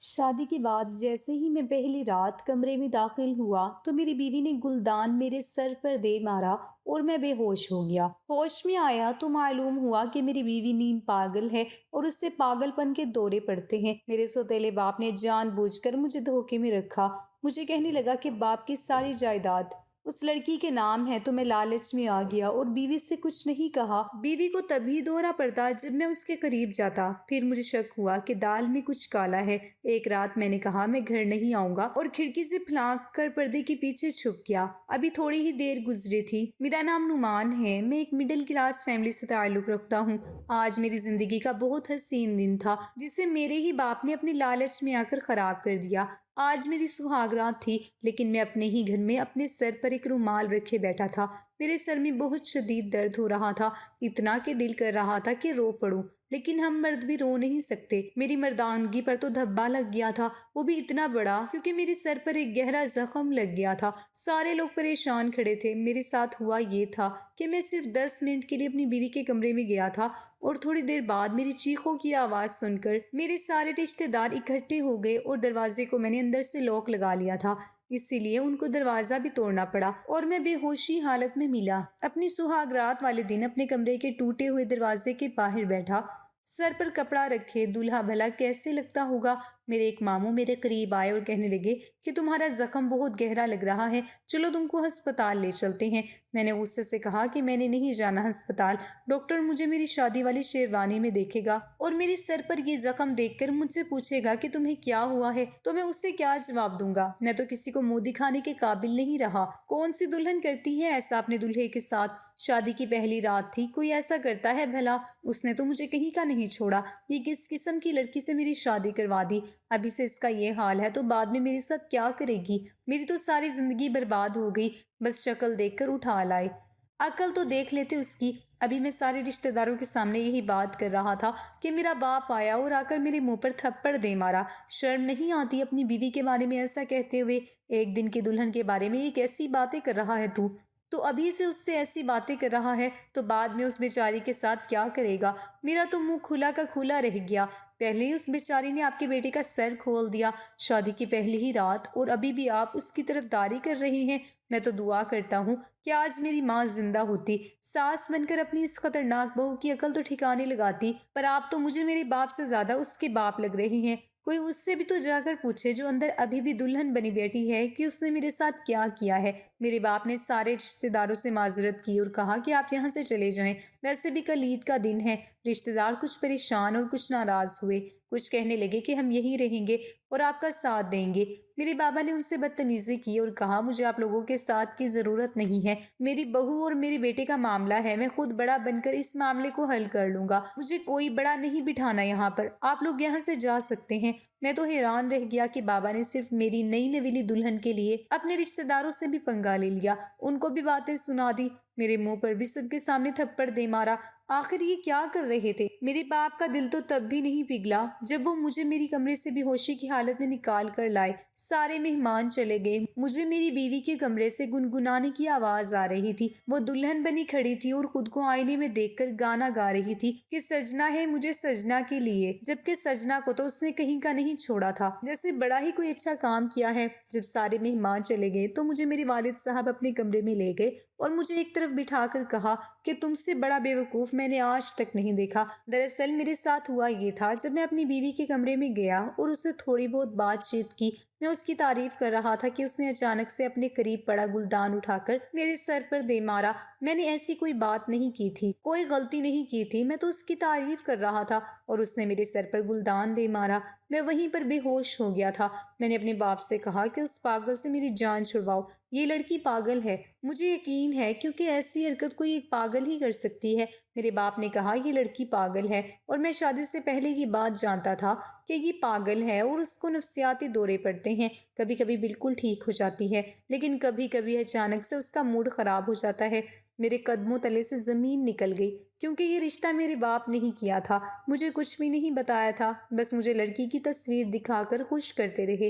شادی کے بعد جیسے ہی میں پہلی رات کمرے میں داخل ہوا تو میری بیوی نے گلدان میرے سر پر دے مارا اور میں بے ہوش ہو گیا۔ ہوش میں آیا تو معلوم ہوا کہ میری بیوی نیم پاگل ہے اور اس سے پاگل پن کے دورے پڑتے ہیں۔ میرے سوتیلے باپ نے جان بوجھ کر مجھے دھوکے میں رکھا۔ مجھے کہنے لگا کہ باپ کی ساری جائیداد اس لڑکی کے نام ہے، تو میں لالچ میں آ گیا اور بیوی سے کچھ نہیں کہا۔ بیوی کو تبھی دورہ پڑتا جب میں اس کے قریب جاتا۔ پھر مجھے شک ہوا کہ دال میں کچھ کالا ہے۔ ایک رات میں نے کہا میں گھر نہیں آؤں گا اور کھڑکی سے پھلانک کر پردے کے پیچھے چھپ گیا۔ ابھی تھوڑی ہی دیر گزری تھی۔ میرا نام نعمان ہے، میں ایک مڈل کلاس فیملی سے تعلق رکھتا ہوں۔ آج میری زندگی کا بہت حسین دن تھا جسے میرے ہی باپ نے اپنے لالچ میں آ کر خراب کر دیا۔ آج میری سہاگ رات تھی، لیکن میں اپنے ہی گھر میں اپنے سر پر ایک رومال رکھے بیٹھا تھا۔ میرے سر میں بہت شدید درد ہو رہا تھا، اتنا کہ دل کر رہا تھا کہ رو پڑوں، لیکن ہم مرد بھی رو نہیں سکتے۔ میری مردانگی پر تو دھبا لگ گیا تھا، وہ بھی اتنا بڑا کیونکہ میرے سر پر ایک گہرا زخم لگ گیا تھا۔ سارے لوگ پریشان کھڑے تھے۔ میرے ساتھ ہوا یہ تھا کہ میں صرف 10 منٹ کے لیے اپنی بیوی کے کمرے میں گیا تھا اور تھوڑی دیر بعد میری چیخوں کی آواز سن کر میرے سارے رشتے دار اکٹھے ہو گئے اور دروازے کو میں نے اندر سے لاک لگا لیا تھا، اسی لیے ان کو دروازہ بھی توڑنا پڑا اور میں بے ہوشی حالت میں ملا۔ اپنی سہاگ رات والے دن اپنے کمرے کے ٹوٹے ہوئے دروازے کے باہر بیٹھا، سر پر کپڑا رکھے، دولہا بھلا کیسے لگتا ہوگا۔ میرے ایک ماموں میرے قریب آئے اور کہنے لگے کہ تمہارا زخم بہت گہرا لگ رہا ہے، چلو تم کو ہسپتال لے چلتے ہیں۔ میں نے غصے سے کہا کہ میں نے نہیں جانا ہسپتال، ڈاکٹر مجھے میری شادی والی شیروانی میں دیکھے گا اور میرے سر پر یہ زخم دیکھ کر مجھ سے پوچھے گا کہ تمہیں کیا ہوا ہے، تو میں اس سے کیا جواب دوں گا؟ میں تو کسی کو منہ دکھانے کے قابل نہیں رہا۔ کون سی دلہن کرتی ہے ایسا اپنے دلہے کے ساتھ؟ شادی کی پہلی رات تھی، کوئی ایسا کرتا ہے بھلا؟ اس نے تو مجھے کہیں کا نہیں چھوڑا۔ یہ کس قسم کی لڑکی سے میری شادی کروا دی؟ ابھی سے اس کا یہ حال ہے تو بعد میں میرے ساتھ کیا کرے گی؟ میری تو ساری زندگی برباد ہو گئی، بس شکل دیکھ کر اٹھا لائے۔ عقل تو دیکھ لیتے اس کی۔ ابھی میں سارے رشتہ داروں کے سامنے یہی بات کر رہا تھا کہ میرا باپ آیا اور آ کر میرے منہ پر تھپڑ دے مارا۔ شرم نہیں آتی اپنی بیوی کے بارے میں ایسا کہتے ہوئے؟ ایک دن کی دلہن کے بارے میں یہ کیسی باتیں کر رہا ہے تو ابھی سے اس سے ایسی باتیں کر رہا ہے تو بعد میں اس بیچاری کے ساتھ کیا کرے گا؟ میرا تو منہ کھلا کا کھلا رہ گیا۔ پہلے ہی اس بیچاری نے آپ کے بیٹے کا سر کھول دیا، شادی کی پہلی ہی رات، اور ابھی بھی آپ اس کی طرف داری کر رہے ہیں۔ میں تو دعا کرتا ہوں کہ آج میری ماں زندہ ہوتی، ساس بن کر اپنی اس خطرناک بہو کی عقل تو ٹھکانے لگاتی، پر آپ تو مجھے میرے باپ سے زیادہ اس کے باپ لگ رہے ہیں۔ کوئی اس سے بھی تو جا کر پوچھے جو اندر ابھی بھی دلہن بنی بیٹھی ہے کہ اس نے میرے ساتھ کیا کیا ہے۔ میرے باپ نے سارے رشتہ داروں سے معذرت کی اور کہا کہ آپ یہاں سے چلے جائیں، ویسے بھی کل عید کا دن ہے۔ رشتہ دار کچھ پریشان اور کچھ ناراض ہوئے، کچھ کہنے لگے کہ ہم یہیں رہیں گے اور آپ کا ساتھ دیں گے۔ میرے بابا نے ان سے بدتمیزی کی اور کہا مجھے آپ لوگوں کے ساتھ کی ضرورت نہیں ہے، میری بہو اور میرے بیٹے کا معاملہ ہے، میں خود بڑا بن کر اس معاملے کو حل کر لوں گا، مجھے کوئی بڑا نہیں بٹھانا یہاں پر، آپ لوگ یہاں سے جا سکتے ہیں۔ میں تو حیران رہ گیا کہ بابا نے صرف میری نئی نویلی دلہن کے لیے اپنے رشتہ داروں سے بھی پنگا لے لیا، ان کو بھی باتیں سنا دی، میرے منہ پر بھی سب کے سامنے تھپڑ دے مارا۔ آخر یہ کیا کر رہے تھے؟ میرے باپ کا دل تو تب بھی نہیں پگھلا جب وہ مجھے میری کمرے سے بے ہوشی کی حالت میں نکال کر لائے۔ سارے مہمان چلے گئے، مجھے میری بیوی کے کمرے سے گنگنانے کی آواز آ رہی تھی۔ وہ دلہن بنی کھڑی تھی اور خود کو آئینے میں دیکھ کر گانا گا رہی تھی کہ سجنا ہے مجھے سجنا کے لیے، جبکہ سجنا کو تو اس نے کہیں کا نہیں چھوڑا تھا، جیسے بڑا ہی کوئی اچھا کام کیا ہے۔ جب سارے مہمان چلے گئے تو مجھے میرے والد صاحب اپنے کمرے میں لے گئے اور مجھے ایک طرف بٹھا کر کہا کہ تم سے بڑا بیوقوف میں نے آج تک نہیں دیکھا۔ دراصل میرے ساتھ ہوا یہ تھا، جب میں اپنی بیوی کے کمرے میں گیا اور اسے تھوڑی بہت بات چیت کی، میں اس کی تعریف کر رہا تھا کہ اس نے اچانک سے اپنے قریب پڑا گلدان اٹھا کر میرے سر پر دے مارا۔ میں نے ایسی کوئی بات نہیں کی تھی، کوئی غلطی نہیں کی تھی، میں تو اس کی تعریف کر رہا تھا اور اس نے میرے سر پر گلدان دے مارا۔ میں وہیں پر بے ہوش ہو گیا تھا۔ میں نے اپنے باپ سے کہا کہ اس پاگل سے میری جان چھڑواؤ، یہ لڑکی پاگل ہے۔ مجھے یقین ہے کیونکہ ایسی حرکت کوئی ایک پاگل ہی کر سکتی ہے۔ میرے باپ نے کہا یہ لڑکی پاگل ہے اور میں شادی سے پہلے یہ بات جانتا تھا کہ یہ پاگل ہے اور اس کو نفسیاتی دورے پڑتے ہیں، کبھی کبھی بالکل ٹھیک ہو جاتی ہے لیکن کبھی کبھی اچانک سے اس کا موڈ خراب ہو جاتا ہے۔ میرے قدموں تلے سے زمین نکل گئی کیونکہ یہ رشتہ میرے باپ نے ہی کیا تھا، مجھے کچھ بھی نہیں بتایا تھا، بس مجھے لڑکی کی تصویر دکھا کر خوش کرتے رہے۔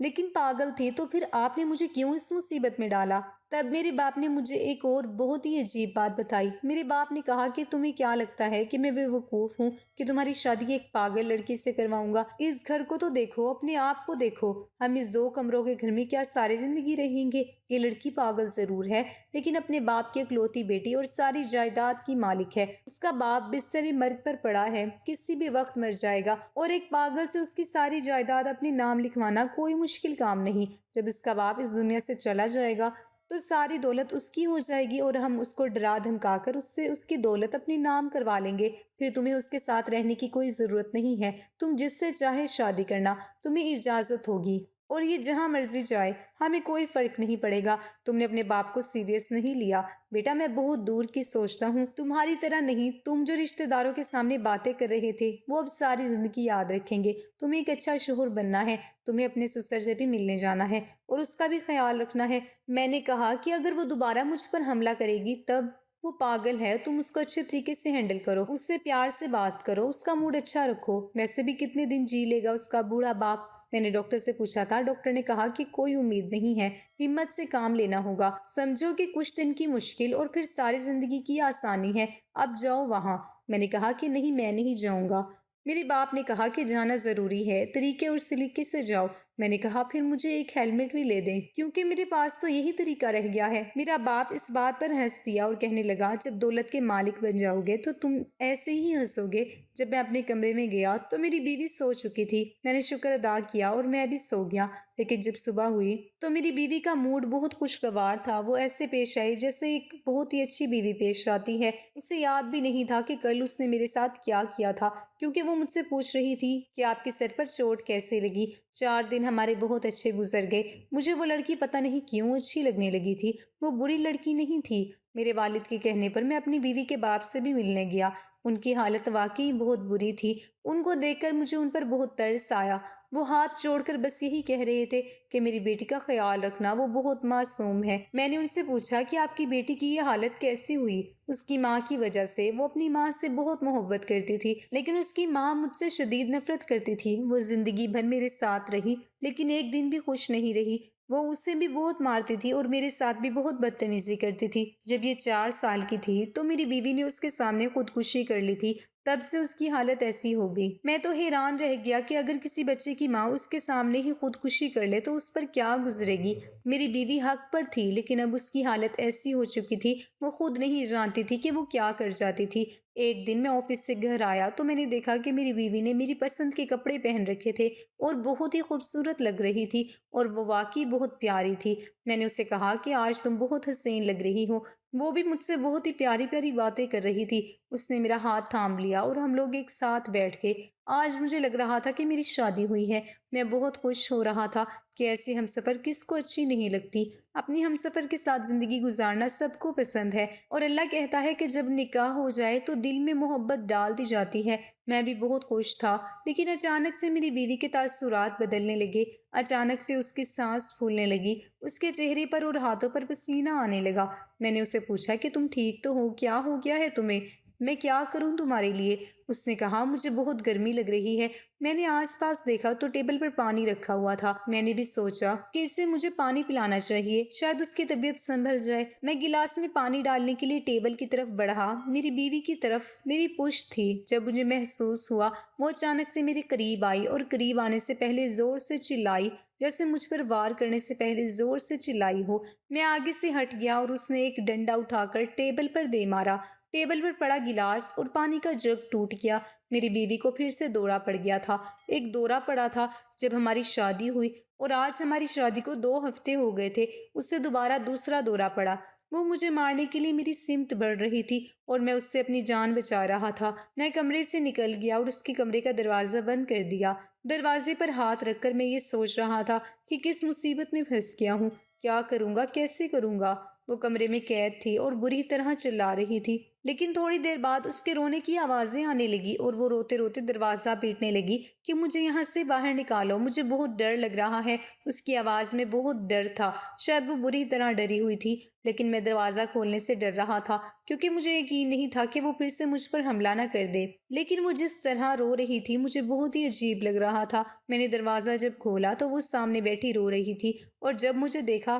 لیکن پاگل تھی، تو پھر آپ نے مجھے کیوں اس مصیبت میں ڈالا؟ تب میرے باپ نے مجھے ایک اور بہت ہی عجیب بات بتائی۔ میرے باپ نے کہا کہ تمہیں کیا لگتا ہے کہ میں بے وقوف ہوں کہ تمہاری شادی ایک پاگل لڑکی سے کرواؤں گا؟ اس گھر کو تو دیکھو، اپنے آپ کو دیکھو، ہم اس 2 کمروں کے گھر میں کیا ساری زندگی رہیں گے؟ یہ لڑکی پاگل ضرور ہے لیکن اپنے باپ کی اکلوتی بیٹی اور ساری جائیداد کی مالک ہے۔ اس کا باپ بستر مرگ پر پڑا ہے، کسی بھی وقت مر جائے گا، اور ایک پاگل سے اس کی ساری جائیداد اپنے نام لکھوانا کوئی مشکل کام نہیں۔ جب اس کا باپ اس دنیا سے چلا جائے گا تو ساری دولت اس کی ہو جائے گی اور ہم اس کو ڈرا دھمکا کر اس سے اس کی دولت اپنے نام کروا لیں گے۔ پھر تمہیں اس کے ساتھ رہنے کی کوئی ضرورت نہیں ہے، تم جس سے چاہے شادی کرنا، تمہیں اجازت ہوگی، اور یہ جہاں مرضی جائے، ہمیں کوئی فرق نہیں پڑے گا۔ تم نے اپنے باپ کو سیریس نہیں لیا بیٹا، میں بہت دور کی سوچتا ہوں، تمہاری طرح نہیں۔ تم جو رشتہ داروں کے سامنے باتیں کر رہے تھے وہ اب ساری زندگی یاد رکھیں گے۔ تمہیں ایک اچھا شوہر بننا ہے، تمہیں اپنے سسر سے بھی ملنے جانا ہے اور اس کا بھی خیال رکھنا ہے۔ میں نے کہا کہ اگر وہ دوبارہ مجھ پر حملہ کرے گی تب؟ وہ پاگل ہے، تم اس کو اچھے طریقے سے ہینڈل کرو، اس سے پیار سے بات کرو، اس کا موڈ اچھا رکھو، ویسے بھی کتنے دن جی لے گا اس کا بوڑھا باپ؟ میں نے ڈاکٹر سے پوچھا تھا، ڈاکٹر نے کہا کہ کوئی امید نہیں ہے، ہمت سے کام لینا ہوگا، سمجھو کہ کچھ دن کی مشکل اور پھر ساری زندگی کی آسانی ہے، اب جاؤ وہاں۔ میں نے کہا کہ نہیں، میں نہیں جاؤں گا۔ میرے باپ نے کہا کہ جانا ضروری ہے، طریقے اور سلیقے سے جاؤ۔ میں نے کہا پھر مجھے ایک ہیلمٹ بھی لے دیں کیونکہ میرے پاس تو یہی طریقہ رہ گیا ہے۔ میرا باپ اس بات پر ہنس دیا اور کہنے لگا جب دولت کے مالک بن جاؤ گے تو تم ایسے ہی ہنسو گے۔ جب میں اپنے کمرے میں گیا تو میری بیوی سو چکی تھی، میں نے شکر ادا کیا اور میں بھی سو گیا، لیکن جب صبح ہوئی تو میری بیوی کا موڈ بہت خوشگوار تھا، وہ ایسے پیش آئی جیسے ایک بہت ہی اچھی بیوی پیش آتی ہے۔ اسے یاد بھی نہیں تھا کہ کل اس نے میرے ساتھ کیا کیا تھا، کیونکہ وہ مجھ سے پوچھ رہی تھی کہ آپ کے سر پر چوٹ کیسے لگی۔ 4 دن ہمارے بہت اچھے گزر گئے، مجھے وہ لڑکی پتہ نہیں کیوں اچھی لگنے لگی تھی، وہ بری لڑکی نہیں تھی۔ میرے والد کے کہنے پر میں اپنی بیوی کے باپ سے بھی ملنے گیا، ان کی حالت واقعی بہت بری تھی، ان کو دیکھ کر مجھے ان پر بہت ترس آیا۔ وہ ہاتھ جوڑ کر بس یہی کہہ رہے تھے کہ میری بیٹی کا خیال رکھنا، وہ بہت معصوم ہے۔ میں نے ان سے پوچھا کہ آپ کی بیٹی کی یہ حالت کیسی ہوئی؟ اس کی ماں کی وجہ سے، وہ اپنی ماں سے بہت محبت کرتی تھی لیکن اس کی ماں مجھ سے شدید نفرت کرتی تھی۔ وہ زندگی بھر میرے ساتھ رہی لیکن ایک دن بھی خوش نہیں رہی، وہ اسے بھی بہت مارتی تھی اور میرے ساتھ بھی بہت بدتمیزی کرتی تھی۔ جب یہ 4 سال کی تھی تو میری بیوی نے اس کے سامنے خودکشی کر لی تھی، تب سے اس کی حالت ایسی ہو گئی۔ میں تو حیران رہ گیا کہ اگر کسی بچے کی ماں اس کے سامنے ہی خودکشی کر لے تو اس پر کیا گزرے گی۔ میری بیوی حق پر تھی لیکن اب اس کی حالت ایسی ہو چکی تھی، وہ خود نہیں جانتی تھی کہ وہ کیا کر جاتی تھی۔ ایک دن میں آفس سے گھر آیا تو میں نے دیکھا کہ میری بیوی نے میری پسند کے کپڑے پہن رکھے تھے اور بہت ہی خوبصورت لگ رہی تھی اور وہ واقعی بہت پیاری تھی۔ میں نے اسے کہا کہ آج تم بہت حسین لگ رہی ہو، وہ بھی مجھ سے بہت ہی پیاری پیاری باتیں کر رہی تھی۔ اس نے میرا ہاتھ تھام لیا اور ہم لوگ ایک ساتھ بیٹھ گئے۔ آج مجھے لگ رہا تھا کہ میری شادی ہوئی ہے، میں بہت خوش ہو رہا تھا کہ ایسی ہمسفر کس کو اچھی نہیں لگتی۔ اپنی ہمسفر کے ساتھ زندگی گزارنا سب کو پسند ہے اور اللہ کہتا ہے کہ جب نکاح ہو جائے تو دل میں محبت ڈال دی جاتی ہے۔ میں بھی بہت خوش تھا لیکن اچانک سے میری بیوی کے تاثرات بدلنے لگے، اچانک سے اس کی سانس پھولنے لگی، اس کے چہرے پر اور ہاتھوں پر پسینہ آنے لگا۔ میں نے اسے پوچھا کہ تم ٹھیک تو ہو، کیا ہو گیا ہے تمہیں؟ میں کیا کروں تمہارے لیے؟ اس نے کہا مجھے بہت گرمی لگ رہی ہے۔ میں نے آس پاس دیکھا تو ٹیبل پر پانی رکھا ہوا تھا، میں نے بھی سوچا کہ اسے مجھے پانی پلانا چاہیے، شاید اس کی طبیعت سنبھل جائے۔ میں گلاس میں پانی ڈالنے کے لیے ٹیبل کی طرف بڑھا، میری بیوی کی طرف میری پشت تھی۔ جب مجھے محسوس ہوا وہ اچانک سے میرے قریب آئی اور قریب آنے سے پہلے زور سے چلائی، جیسے مجھ پر وار کرنے سے پہلے زور سے چلائی ہو۔ میں آگے سے ہٹ گیا اور اس نے ایک ڈنڈا اٹھا کر ٹیبل پر دے مارا، ٹیبل پر پڑا گلاس اور پانی کا جگ ٹوٹ گیا۔ میری بیوی کو پھر سے دورہ پڑ گیا تھا، ایک دورہ پڑا تھا جب ہماری شادی ہوئی اور آج ہماری شادی کو 2 ہفتے ہو گئے تھے، اس سے دوبارہ دوسرا دورہ پڑا۔ وہ مجھے مارنے کے لیے میری سمت بڑھ رہی تھی اور میں اس سے اپنی جان بچا رہا تھا۔ میں کمرے سے نکل گیا اور اس کے کمرے کا دروازہ بند کر دیا۔ دروازے پر ہاتھ رکھ کر میں یہ سوچ رہا تھا کہ کس مصیبت میں پھنس گیا ہوں، کیا کروں گا، کیسے کروں گا۔ وہ کمرے میں قید تھی اور بری طرح چلا رہی تھی۔ لیکن تھوڑی دیر بعد اس کے رونے کی آوازیں آنے لگی اور وہ روتے روتے دروازہ پیٹنے لگی کہ مجھے یہاں سے باہر نکالو، مجھے بہت ڈر لگ رہا ہے۔ اس کی آواز میں بہت ڈر تھا، شاید وہ بری طرح ڈری ہوئی تھی، لیکن میں دروازہ کھولنے سے ڈر رہا تھا کیونکہ مجھے یقین نہیں تھا کہ وہ پھر سے مجھ پر حملہ نہ کر دے۔ لیکن وہ جس طرح رو رہی تھی مجھے بہت ہی عجیب لگ رہا تھا۔ میں نے دروازہ جب کھولا تو وہ سامنے بیٹھی رو رہی تھی، اور جب مجھے دیکھا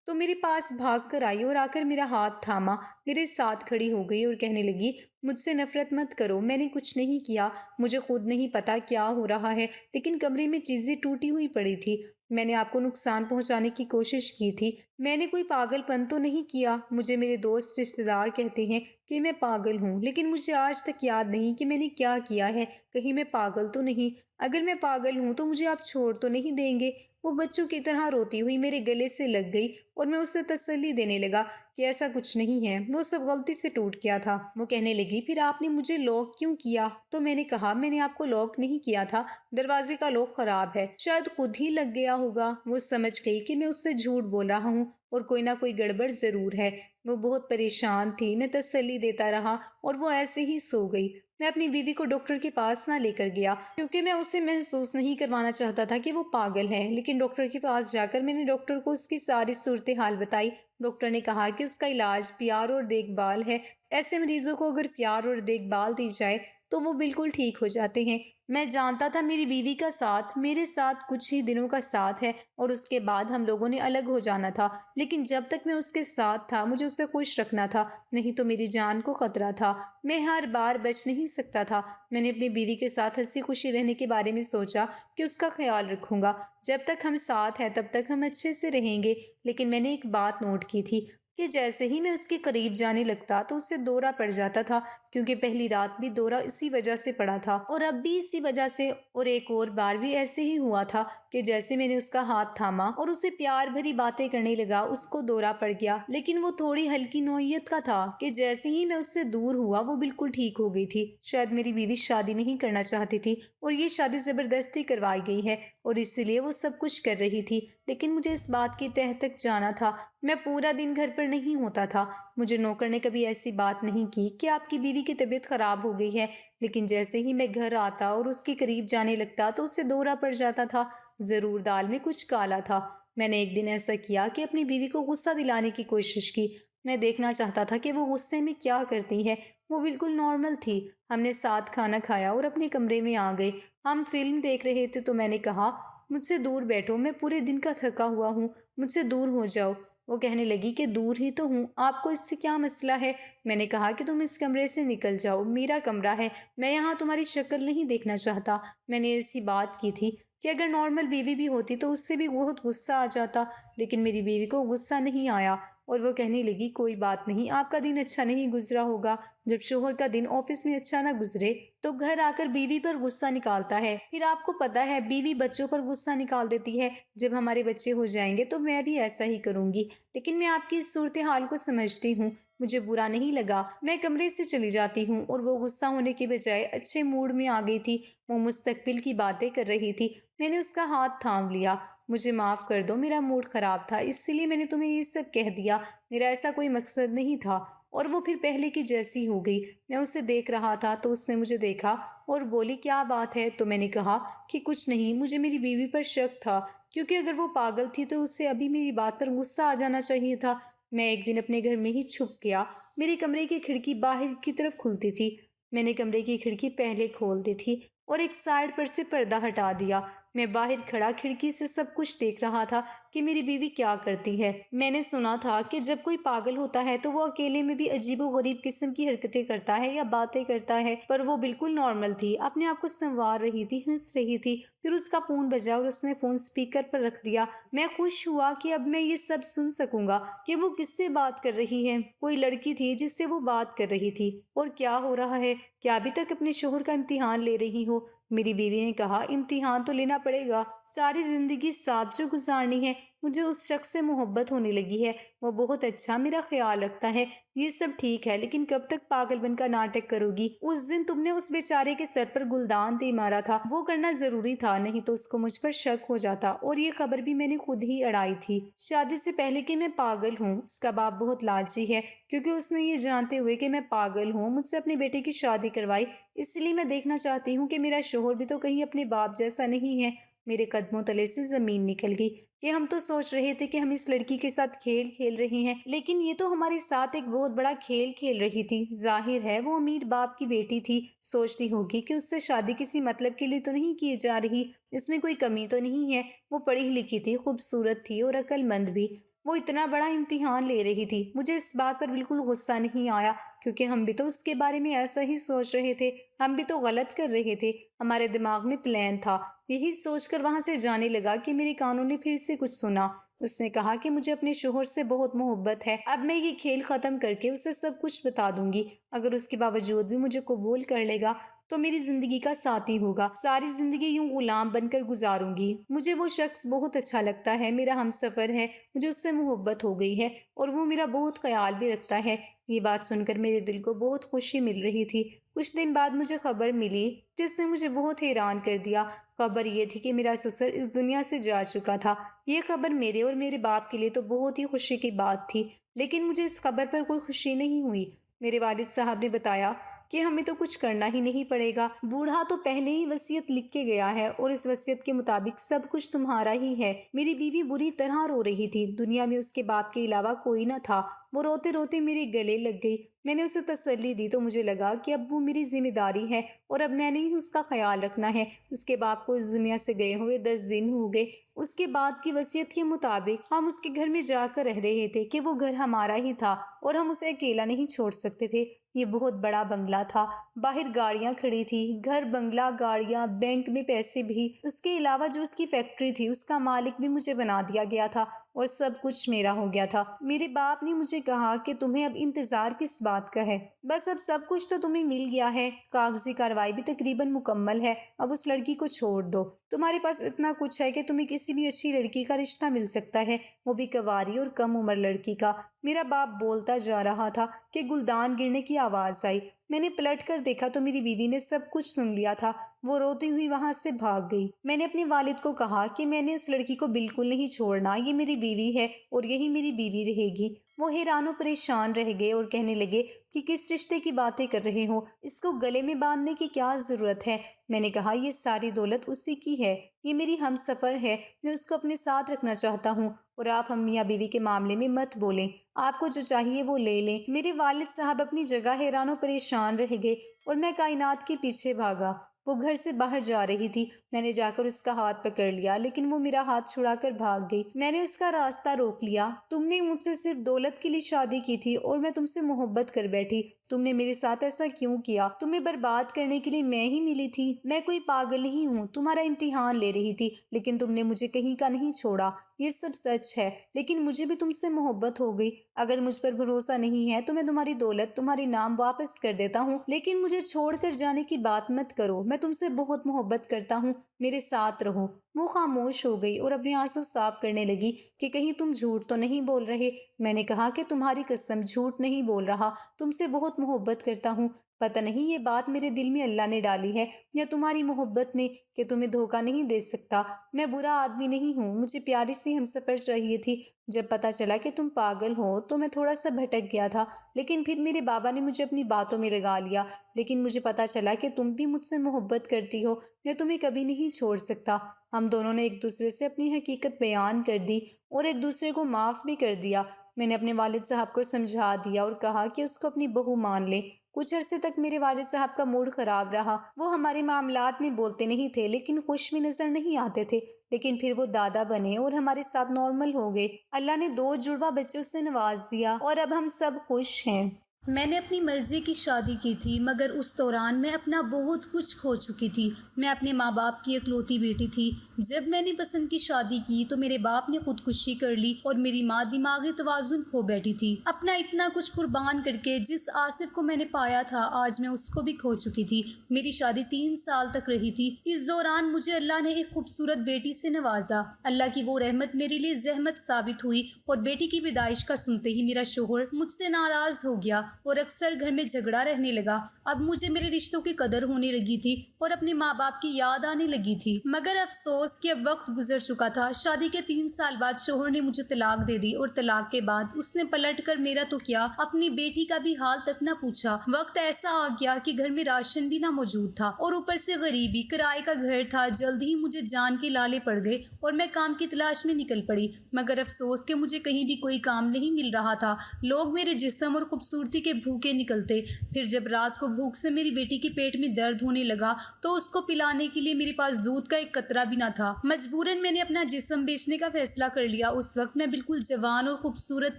تو میرے پاس بھاگ کر آئی اور آ کر میرا ہاتھ تھاما، میرے ساتھ کھڑی ہو گئی اور کہنے لگی، مجھ سے نفرت مت کرو، میں نے کچھ نہیں کیا، مجھے خود نہیں پتا کیا ہو رہا ہے، لیکن کمرے میں چیزیں ٹوٹی ہوئی پڑی تھی، میں نے آپ کو نقصان پہنچانے کی کوشش کی تھی، میں نے کوئی پاگل پن تو نہیں کیا۔ مجھے میرے دوست رشتہ دار کہتے ہیں کہ میں پاگل ہوں، لیکن مجھے آج تک یاد نہیں کہ میں نے کیا کیا ہے، کہیں میں پاگل تو نہیں؟ اگر میں پاگل ہوں تو مجھے آپ چھوڑ تو نہیں دیں گے؟ وہ بچوں کی طرح روتی ہوئی میرے گلے سے لگ گئی اور میں اسے تسلی دینے لگا کہ ایسا کچھ نہیں ہے، وہ سب غلطی سے ٹوٹ گیا تھا۔ وہ کہنے لگی، پھر آپ نے مجھے لاک کیوں کیا؟ تو میں نے کہا، میں نے آپ کو لاک نہیں کیا تھا، دروازے کا لاک خراب ہے، شاید خود ہی لگ گیا ہوگا۔ وہ سمجھ گئی کہ میں اس سے جھوٹ بول رہا ہوں اور کوئی نہ کوئی گڑبڑ ضرور ہے۔ وہ بہت پریشان تھی، میں تسلی دیتا رہا اور وہ ایسے ہی سو گئی۔ میں اپنی بیوی کو ڈاکٹر کے پاس نہ لے کر گیا کیونکہ میں اسے محسوس نہیں کروانا چاہتا تھا کہ وہ پاگل ہے، لیکن ڈاکٹر کے پاس جا کر میں نے ڈاکٹر کو اس کی ساری صورتحال بتائی۔ ڈاکٹر نے کہا کہ اس کا علاج پیار اور دیکھ بھال ہے، ایسے مریضوں کو اگر پیار اور دیکھ بھال دی جائے تو وہ بالکل ٹھیک ہو جاتے ہیں۔ میں جانتا تھا میری بیوی کا ساتھ میرے ساتھ کچھ ہی دنوں کا ساتھ ہے اور اس کے بعد ہم لوگوں نے الگ ہو جانا تھا، لیکن جب تک میں اس کے ساتھ تھا مجھے اسے خوش رکھنا تھا، نہیں تو میری جان کو خطرہ تھا، میں ہر بار بچ نہیں سکتا تھا۔ میں نے اپنی بیوی کے ساتھ ہنسی خوشی رہنے کے بارے میں سوچا کہ اس کا خیال رکھوں گا، جب تک ہم ساتھ ہیں تب تک ہم اچھے سے رہیں گے، لیکن میں نے ایک بات نوٹ کی تھی کہ جیسے ہی میں اس کے قریب جانے لگتا تو اسے دورہ پڑ جاتا تھا، کیونکہ پہلی رات بھی دورہ اسی وجہ سے پڑا تھا اور اب بھی اسی وجہ سے، اور ایک اور بار بھی ایسے ہی ہوا تھا کہ جیسے میں نے اس کا ہاتھ تھاما اور اسے پیار بھری باتیں کرنے لگا اس کو دورہ پڑ گیا، لیکن وہ تھوڑی ہلکی نوعیت کا تھا کہ جیسے ہی میں اس سے دور ہوا وہ بالکل ٹھیک ہو گئی تھی۔ شاید میری بیوی شادی نہیں کرنا چاہتی تھی اور یہ شادی زبردستی کروائی گئی ہے اور اسی لیے وہ سب کچھ کر رہی تھی، لیکن مجھے اس بات کی تہہ تک جانا تھا۔ میں پورا دن گھر پر نہیں ہوتا تھا، مجھے نوکر نے کبھی ایسی بات نہیں کی کہ آپ کی بیوی کی طبیعت خراب ہو گئی ہے، لیکن جیسے ہی میں گھر آتا اور اس کے قریب جانے لگتا تو اسے دورہ پڑ جاتا تھا، ضرور دال میں کچھ کالا تھا۔ میں نے ایک دن ایسا کیا کہ اپنی بیوی کو غصہ دلانے کی کوشش کی، میں دیکھنا چاہتا تھا کہ وہ غصے میں کیا کرتی ہے۔ وہ بالکل نارمل تھی۔ ہم نے ساتھ کھانا کھایا اور اپنے کمرے میں آ گئے، ہم فلم دیکھ رہے تھے تو میں نے کہا، مجھ سے دور بیٹھو، میں پورے دن کا تھکا ہوا ہوں، مجھ سے دور ہو جاؤ۔ وہ کہنے لگی کہ دور ہی تو ہوں، آپ کو اس سے کیا مسئلہ ہے؟ میں نے کہا کہ تم اس کمرے سے نکل جاؤ، میرا کمرہ ہے، میں یہاں تمہاری شکل نہیں دیکھنا چاہتا۔ میں نے ایسی بات کی تھی کہ اگر نارمل بیوی بھی ہوتی تو اس سے بھی بہت غصہ آ جاتا، لیکن میری بیوی کو غصہ نہیں آیا اور وہ کہنے لگی، کوئی بات نہیں، آپ کا دن اچھا نہیں گزرا ہوگا، جب شوہر کا دن آفس میں اچھا نہ گزرے تو گھر آ کر بیوی پر غصہ نکالتا ہے، پھر آپ کو پتہ ہے بیوی بچوں پر غصہ نکال دیتی ہے، جب ہمارے بچے ہو جائیں گے تو میں بھی ایسا ہی کروں گی۔ لیکن میں آپ کی اس صورتحال کو سمجھتی ہوں، مجھے برا نہیں لگا، میں کمرے سے چلی جاتی ہوں۔ اور وہ غصہ ہونے کے بجائے اچھے موڈ میں آ گئی تھی، وہ مستقبل کی باتیں کر رہی تھی۔ میں نے اس کا ہاتھ تھام لیا، مجھے معاف کر دو، میرا موڈ خراب تھا، اس لیے میں نے تمہیں یہ سب کہہ دیا، میرا ایسا کوئی مقصد نہیں تھا۔ اور وہ پھر پہلے کی جیسی ہو گئی۔ میں اسے دیکھ رہا تھا تو اس نے مجھے دیکھا اور بولی، کیا بات ہے؟ تو میں نے کہا کہ کچھ نہیں، مجھے میری بیوی پر شک تھا، کیونکہ اگر وہ پاگل تھی تو اسے ابھی میری بات پر غصہ آ جانا چاہیے تھا۔ میں ایک دن اپنے گھر میں ہی چھپ گیا، میرے کمرے کی کھڑکی باہر کی طرف کھلتی تھی، میں نے کمرے کی کھڑکی پہلے کھول دی تھی اور ایک سائڈ پر سے پردہ ہٹا دیا۔ میں باہر کھڑا کھڑکی سے سب کچھ دیکھ رہا تھا کہ میری بیوی کیا کرتی ہے۔ میں نے سنا تھا کہ جب کوئی پاگل ہوتا ہے تو وہ اکیلے میں بھی عجیب و غریب قسم کی حرکتیں کرتا ہے یا باتیں کرتا ہے، پر وہ بالکل نارمل تھی، اپنے آپ کو سنوار رہی تھی، ہنس رہی تھی۔ پھر اس کا فون بجا اور اس نے فون سپیکر پر رکھ دیا۔ میں خوش ہوا کہ اب میں یہ سب سن سکوں گا کہ وہ کس سے بات کر رہی ہے۔ کوئی لڑکی تھی جس سے وہ بات کر رہی تھی۔ اور کیا ہو رہا ہے؟ کیا ابھی تک اپنے شوہر کا امتحان لے رہی ہو؟ میری بیوی نے کہا، امتحان تو لینا پڑے گا، ساری زندگی ساتھ جو گزارنی ہے، مجھے اس شخص سے محبت ہونے لگی ہے۔ وہ بہت اچھا میرا خیال رکھتا ہے۔ یہ سب ٹھیک ہے، لیکن کب تک پاگل بن کا ناٹک کرو گی؟ اس دن تم نے اس بیچارے کے سر پر گلدان دے مارا تھا، وہ کرنا ضروری تھا، نہیں تو اس کو مجھ پر شک ہو جاتا، اور یہ خبر بھی میں نے خود ہی اڑائی تھی شادی سے پہلے کہ میں پاگل ہوں۔ اس کا باپ بہت لالچی ہے، کیونکہ اس نے یہ جانتے ہوئے کہ میں پاگل ہوں مجھ سے اپنے بیٹے کی شادی کروائی۔ اس لیے میں دیکھنا چاہتی ہوں کہ میرا شوہر بھی تو کہیں اپنے باپ جیسا نہیں ہے۔ میرے قدموں تلے سے زمین نکل گئی کہ ہم تو سوچ رہے تھے کہ ہم اس لڑکی کے ساتھ کھیل کھیل رہے ہیں، لیکن یہ تو ہمارے ساتھ ایک بہت بڑا کھیل کھیل رہی تھی۔ ظاہر ہے وہ امیر باپ کی بیٹی تھی، سوچتی ہوگی کہ اس سے شادی کسی مطلب کے لیے تو نہیں کی جا رہی، اس میں کوئی کمی تو نہیں ہے۔ وہ پڑھی لکھی تھی، خوبصورت تھی اور عقل مند بھی۔ وہ اتنا بڑا امتحان لے رہی تھی۔ مجھے اس بات پر بالکل غصہ نہیں آیا، کیونکہ ہم بھی تو اس کے بارے میں ایسا ہی سوچ رہے تھے، ہم بھی تو غلط کر رہے تھے، ہمارے دماغ میں پلان تھا۔ یہی سوچ کر وہاں سے جانے لگا کہ میری کانوں نے پھر سے کچھ سنا۔ اس نے کہا کہ مجھے اپنے شوہر سے بہت محبت ہے، اب میں یہ کھیل ختم کر کے اسے سب کچھ بتا دوں گی۔ اگر اس کے باوجود بھی مجھے قبول کر لے گا تو میری زندگی کا ساتھی ہوگا، ساری زندگی یوں غلام بن کر گزاروں گی۔ مجھے وہ شخص بہت اچھا لگتا ہے، میرا ہم سفر ہے، مجھے اس سے محبت ہو گئی ہے اور وہ میرا بہت خیال بھی رکھتا ہے۔ یہ بات سن کر میرے دل کو بہت خوشی مل رہی تھی۔ کچھ دن بعد مجھے خبر ملی جس نے مجھے بہت حیران کر دیا۔ خبر یہ تھی کہ میرا سسر اس دنیا سے جا چکا تھا۔ یہ خبر میرے اور میرے باپ کے لیے تو بہت ہی خوشی کی بات تھی، لیکن مجھے اس خبر پر کوئی خوشی نہیں ہوئی۔ میرے والد صاحب نے بتایا کہ ہمیں تو کچھ کرنا ہی نہیں پڑے گا، بوڑھا تو پہلے ہی وصیت لکھ کے گیا ہے اور اس وصیت کے مطابق سب کچھ تمہارا ہی ہے۔ میری بیوی بری طرح رو رہی تھی، دنیا میں اس کے باپ کے علاوہ کوئی نہ تھا۔ وہ روتے روتے میرے گلے لگ گئی۔ میں نے اسے تسلی دی تو مجھے لگا کہ اب وہ میری ذمہ داری ہے اور اب میں نے ہی اس کا خیال رکھنا ہے۔ اس کے باپ کو اس دنیا سے گئے ہوئے 10 دن ہو گئے۔ اس کے بعد کی وصیت کے مطابق ہم اس کے گھر میں جا کر رہ رہے تھے کہ وہ گھر ہمارا ہی تھا اور ہم اسے اکیلا نہیں چھوڑ سکتے تھے۔ یہ بہت بڑا بنگلہ تھا، باہر گاڑیاں کھڑی تھی، گھر، بنگلہ، گاڑیاں، بینک میں پیسے بھی۔ اس کے علاوہ جو اس کی فیکٹری تھی اس کا مالک بھی مجھے بنا دیا گیا تھا اور سب کچھ میرا ہو گیا تھا۔ میرے باپ نے مجھے کہا کہ تمہیں اب انتظار کس بات کا ہے، بس اب سب کچھ تو تمہیں مل گیا ہے، کاغذی کارروائی بھی تقریباً مکمل ہے، اب اس لڑکی کو چھوڑ دو۔ تمہارے پاس اتنا کچھ ہے کہ تمہیں کسی بھی اچھی لڑکی کا رشتہ مل سکتا ہے، وہ بھی کنواری اور کم عمر لڑکی کا۔ میرا باپ بولتا جا رہا تھا کہ گلدان گرنے کی آواز آئی۔ میں نے پلٹ کر دیکھا تو میری بیوی نے سب کچھ سن لیا تھا۔ وہ روتی ہوئی وہاں سے بھاگ گئی۔ میں نے اپنے والد کو کہا کہ میں نے اس لڑکی کو بالکل نہیں چھوڑنا، یہ میری بیوی ہے اور یہی میری بیوی رہے گی۔ وہ حیران و پریشان رہ گئے اور کہنے لگے کہ کس رشتے کی باتیں کر رہے ہو، اس کو گلے میں باندھنے کی کیا ضرورت ہے؟ میں نے کہا یہ ساری دولت اسی کی ہے، یہ میری ہم سفر ہے، میں اس کو اپنے ساتھ رکھنا چاہتا ہوں اور آپ ہم میاں بیوی کے معاملے میں مت بولیں، آپ کو جو چاہیے وہ لے لیں۔ میرے والد صاحب اپنی جگہ حیران و پریشان رہ گئے اور میں کائنات کے پیچھے بھاگا۔ وہ گھر سے باہر جا رہی تھی، میں نے جا کر اس کا ہاتھ پکڑ لیا، لیکن وہ میرا ہاتھ چھڑا کر بھاگ گئی۔ میں نے اس کا راستہ روک لیا۔ تم نے مجھ سے صرف دولت کے لیے شادی کی تھی اور میں تم سے محبت کر بیٹھی، تم نے میرے ساتھ ایسا کیوں کیا؟ تمہیں برباد کرنے کے لیے میں ہی ملی تھی؟ میں کوئی پاگل نہیں ہوں، تمہارا امتحان لے رہی تھی، لیکن تم نے مجھے کہیں کا نہیں چھوڑا۔ یہ سب سچ ہے، لیکن مجھے بھی تم سے محبت ہو گئی۔ اگر مجھ پر بھروسہ نہیں ہے تو میں تمہاری دولت، تمہارے نام واپس کر دیتا ہوں، لیکن مجھے چھوڑ کر جانے کی بات مت کرو۔ میں تم سے بہت محبت کرتا ہوں، میرے ساتھ رہو۔ وہ خاموش ہو گئی اور اپنے آنسو صاف کرنے لگی کہ کہیں تم جھوٹ تو نہیں بول رہے؟ میں نے کہا کہ تمہاری قسم جھوٹ نہیں بول رہا، تم سے بہت محبت کرتا ہوں۔ پتہ نہیں یہ بات میرے دل میں اللہ نے ڈالی ہے یا تمہاری محبت نے کہ تمہیں دھوکہ نہیں دے سکتا۔ میں برا آدمی نہیں ہوں، مجھے پیاری سی ہمسفر چاہیے تھی۔ جب پتہ چلا کہ تم پاگل ہو تو میں تھوڑا سا بھٹک گیا تھا، لیکن پھر میرے بابا نے مجھے اپنی باتوں میں لگا لیا۔ لیکن مجھے پتہ چلا کہ تم بھی مجھ سے محبت کرتی ہو، میں تمہیں کبھی نہیں چھوڑ سکتا۔ ہم دونوں نے ایک دوسرے سے اپنی حقیقت بیان کر دی اور ایک دوسرے کو معاف بھی کر دیا۔ میں نے اپنے والد صاحب کو سمجھا دیا اور کہا کہ اس کو اپنی بہو مان لے۔ کچھ عرصے تک میرے والد صاحب کا موڈ خراب رہا، وہ ہمارے معاملات میں بولتے نہیں تھے لیکن خوش بھی نظر نہیں آتے تھے، لیکن پھر وہ دادا بنے اور ہمارے ساتھ نارمل ہو گئے۔ اللہ نے 2 جڑواں بچوں سے نواز دیا اور اب ہم سب خوش ہیں۔ میں نے اپنی مرضی کی شادی کی تھی، مگر اس دوران میں اپنا بہت کچھ کھو چکی تھی۔ میں اپنے ماں باپ کی اکلوتی بیٹی تھی۔ جب میں نے پسند کی شادی کی تو میرے باپ نے خودکشی کر لی اور میری ماں دماغی توازن کھو بیٹھی تھی۔ اپنا اتنا کچھ قربان کر کے جس آصف کو میں نے پایا تھا، آج میں اس کو بھی کھو چکی تھی۔ میری شادی 3 سال تک رہی تھی۔ اس دوران مجھے اللہ نے ایک خوبصورت بیٹی سے نوازا۔ اللہ کی وہ رحمت میرے لیے زحمت ثابت ہوئی، اور بیٹی کی پیدائش کا سنتے ہی میرا شوہر مجھ سے ناراض ہو گیا اور اکثر گھر میں جھگڑا رہنے لگا۔ اب مجھے میرے رشتوں کی قدر ہونے لگی تھی اور اپنے ماں باپ کی یاد آنے لگی تھی، مگر افسوس کہ اب وقت گزر چکا تھا۔ شادی کے 3 سال بعد شوہر نے مجھے طلاق دے دی، اور طلاق کے بعد اس نے پلٹ کر میرا تو کیا، اپنی بیٹی کا بھی حال تک نہ پوچھا۔ وقت ایسا آ گیا کہ گھر میں راشن بھی نہ موجود تھا، اور اوپر سے غریبی، کرائے کا گھر تھا۔ جلد ہی مجھے جان کے لالے پڑ گئے اور میں کام کی تلاش میں نکل پڑی، مگر افسوس کہ مجھے کہیں بھی کوئی کام نہیں مل رہا تھا۔ لوگ میرے جسم اور خوبصورتی کے بھوکے نکلتے۔ پھر جب رات کو بھوک سے میری بیٹی کے پیٹ میں درد ہونے لگا تو اس کو پلانے کے لیے میرے پاس دودھ کا ایک قطرہ بھی نہ تھا۔ مجبوراً میں نے اپنا جسم بیچنے کا فیصلہ کر لیا۔ اس وقت میں بالکل جوان اور خوبصورت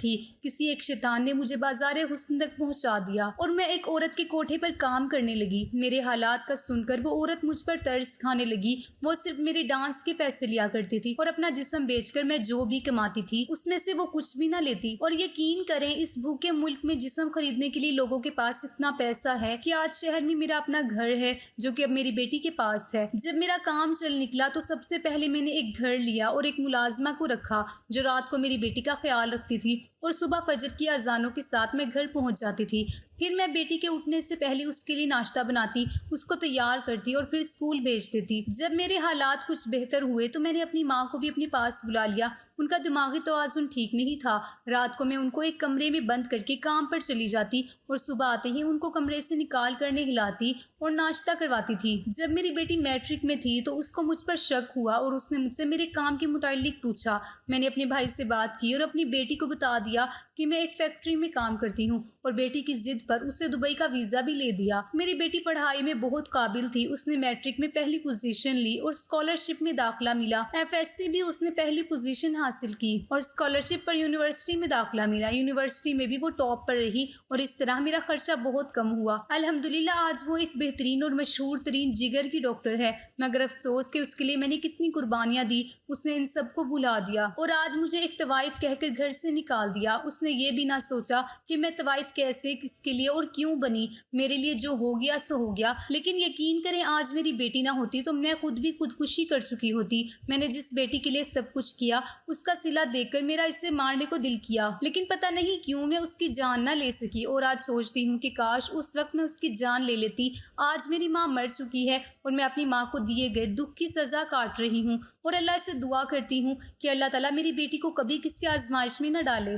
تھی۔ کسی ایک شیطان نے مجھے بازار حسن تک پہنچا دیا اور میں ایک عورت کے کوٹھے پر کام کرنے لگی۔ میرے حالات کا سن کر وہ عورت مجھ پر ترس کھانے لگی۔ وہ صرف میرے ڈانس کے پیسے لیا کرتی تھی، اور اپنا جسم بیچ کر میں جو بھی کماتی تھی اس میں سے وہ کچھ بھی نہ لیتی۔ اور یقین کریں، اس بھوکے ملک میں جسم خریدنے کے لیے لوگوں کے پاس اتنا پیسہ ہے کہ آج شہر میں میرا اپنا گھر ہے جو کہ اب میری بیٹی کے پاس ہے۔ جب میرا کام چل نکلا تو سب سے پہلے میں نے ایک گھر لیا اور ایک ملازمہ کو رکھا جو رات کو میری بیٹی کا خیال رکھتی تھی، اور صبح فجر کی اذانوں کے ساتھ میں گھر پہنچ جاتی تھی۔ پھر میں بیٹی کے اٹھنے سے پہلے اس کے لیے ناشتہ بناتی، اس کو تیار کرتی اور پھر اسکول بھیج دیتی۔ جب میرے حالات کچھ بہتر ہوئے تو میں نے اپنی ماں کو بھی اپنے پاس بلا لیا۔ ان کا دماغی توازن ٹھیک نہیں تھا۔ رات کو میں ان کو ایک کمرے میں بند کر کے کام پر چلی جاتی، اور صبح آتے ہی ان کو کمرے سے نکال کر نہلاتی اور ناشتہ کرواتی تھی۔ جب میری بیٹی میٹرک میں تھی تو اس کو مجھ پر شک ہوا اور اس نے مجھ سے میرے کام کے متعلق پوچھا۔ میں نے اپنے بھائی سے بات کی اور اپنی بیٹی کو بتا دیا کہ میں ایک فیکٹری میں کام کرتی ہوں، اور بیٹی کی ضد پر اسے دبئی کا ویزا بھی لے دیا۔ میری بیٹی پڑھائی میں بہت قابل تھی۔ اس نے میٹرک میں پہلی پوزیشن لی اور اسکالرشپ میں داخلہ ملا۔ FSC بھی اس نے پہلی پوزیشن حاصل کی اور اسکالرشپ پر یونیورسٹی میں داخلہ ملا۔ یونیورسٹی میں بھی وہ ٹاپ پر رہی، اور اس طرح میرا خرچہ بہت کم ہوا۔ الحمدللہ آج وہ ایک بہترین اور مشہور ترین جگر کی ڈاکٹر ہے، مگر افسوس کہ اس کے لیے میں نے کتنی قربانیاں دی، اس نے ان سب کو بھلا دیا اور آج مجھے ایک طوائف کہہ کر گھر سے نکال دیا۔ اس نے یہ بھی نہ سوچا کہ میں طوائف کیسے، کس کے لیے اور کیوں بنی۔ میرے لیے جو ہو گیا سو ہو گیا، لیکن یقین کریں آج میری بیٹی نہ ہوتی تو میں خود بھی خودکشی کر چکی ہوتی۔ میں نے جس بیٹی کے لیے سب کچھ کیا اس کا صلہ دیکھ کر میرا اسے مارنے کو دل کیا، لیکن پتہ نہیں کیوں میں اس کی جان نہ لے سکی، اور آج سوچتی ہوں کہ کاش اس وقت میں اس کی جان لے لیتی۔ آج میری ماں مر چکی ہے اور میں اپنی ماں کو دیے گئے دکھ کی سزا کاٹ رہی ہوں، اور اللہ سے دعا کرتی ہوں کہ اللہ تعالیٰ میری بیٹی کو کبھی کسی آزمائش میں نہ ڈالے۔